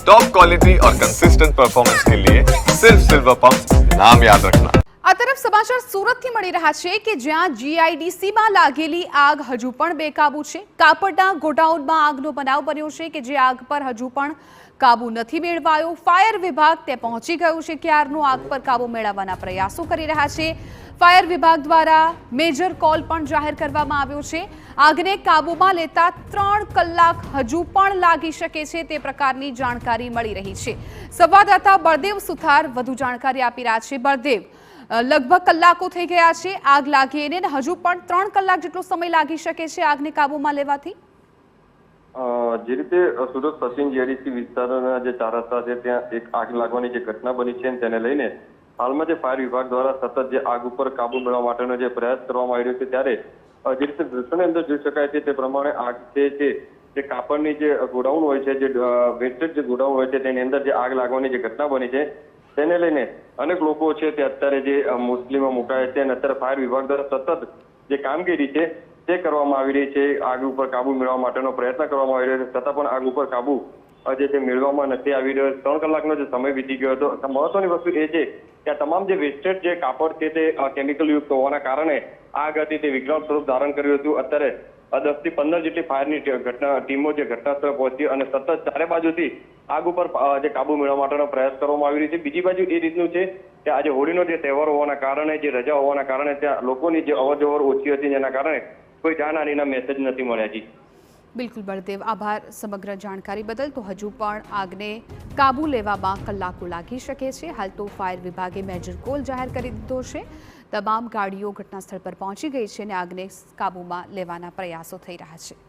Top quality और consistent performance के लिए सिर्फ सिल्वर पंप नाम याद रखना। આ તરફ સમાચાર સુરતથી મળી રહ્યા છે કે જ્યાં જીઆઈડીસીમાં લાગેલી આગ હજુ પણ બેકાબુ છે। કાપડના ગોડાઉનમાં આગનો બનાવ બન્યો છે કે જે આગ પર હજુ પણ કાબુ નથી મેળવાયો। ફાયર વિભાગ તે પહોંચી ગયું છે ક્યારનું આગ પર કાબુ મેળવવાના પ્રયાસો કરી રહ્યા છે। ફાયર વિભાગ દ્વારા મેજર કોલ પણ જાહેર કરવામાં આવ્યો છે। આગને કાબૂમાં લેતા 3 કલાક હજુ પણ લાગી શકે છે તે પ્રકારની જાણકારી મળી રહી છે। સંવાદદાતા બળદેવ સુથાર વધુ જાણકારી આપી રહ્યા છે। બળદેવ, लगभग कलाको થઈ ગયા છે આગ લાગી અને હજુ પણ 3 કલાક જેટલો સમય લાગી શકે છે આગને કાબૂમાં લેવાથી। જે રીતે સુરત પશ્ચિમ જીઆઈડીસી વિસ્તારના જે 4 રસ્તા છે ત્યાં એક આગ લાગવાની જે ઘટના બની છે તેને લઈને હાલમાં જે ફાયર વિભાગ દ્વારા સતત જે આગ ઉપર કાબુ મેળવવા માટેનો જે પ્રયાસ કરવામાં આવી રહ્યો છે ત્યારે જે રીતે દ્રશ્યની અંદર જોઈ શકાય છે તે પ્રમાણે આગ છે જે કાપડની જે ગોડાઉન હોય છે, જે વેસ્ટેજ જે ગોડાઉન હોય છે તેની અંદર જે આગ લાગવાની જે ઘટના બની છે તેને લઈને અનેક લોકો છે તે અત્યારે જે મુશ્કેલીમાં મુકાયા છે અને અત્યારે ફાયર વિભાગ દ્વારા સતત જે કામગીરી છે તે કરવામાં આવી રહી છે। આગ ઉપર કાબુ મેળવવા માટેનો પ્રયત્ન કરવામાં આવી રહ્યો છે, છતાં પણ આગ ઉપર કાબુ જે તે મેળવવામાં નથી આવી રહ્યો। 3 કલાકનો જે સમય વીતી ગયો હતો। મહત્વની વસ્તુ એ છે કે આ તમામ જે વેસ્ટેજ જે કાપડ છે તે કેમિકલ યુક્ત હોવાના કારણે આગ હતી તે વિકરાળ સ્વરૂપ ધારણ કર્યું હતું। અત્યારે 10 થી 15 જેટલી ફાયરની ટીમો જે ઘટના સ્થળે પહોંચી અને સતત ચારે બાજુથી આગ ઉપર જે કાબુ મેળવવા માટેનો પ્રયાસ કરવામાં આવી રહ્યો છે। બીજી બાજુ એ રીતનું છે કે આજે હોળીનો જે તહેવાર હોવાના કારણે, જે રજા હોવાના કારણે ત્યાં લોકોની જે અવરજવર ઓછી હતી જેના કારણે કોઈ જાનહાનિના મેસેજ નથી મળ્યા। જી બિલકુલ બળદેવ, આભાર સમગ્ર જાણકારી બદલ। તો હજુ પણ આગને કાબુ લેવામાં કલાકો લાગી શકે છે। હાલ તો ફાયર વિભાગે મેજર કોલ જાહેર કરી દીધો છે। તમામ ગાડીઓ ઘટના સ્થળ પર પહોંચી ગઈ છે અને આગને કાબૂમાં લેવાના પ્રયાસો થઈ રહ્યા છે।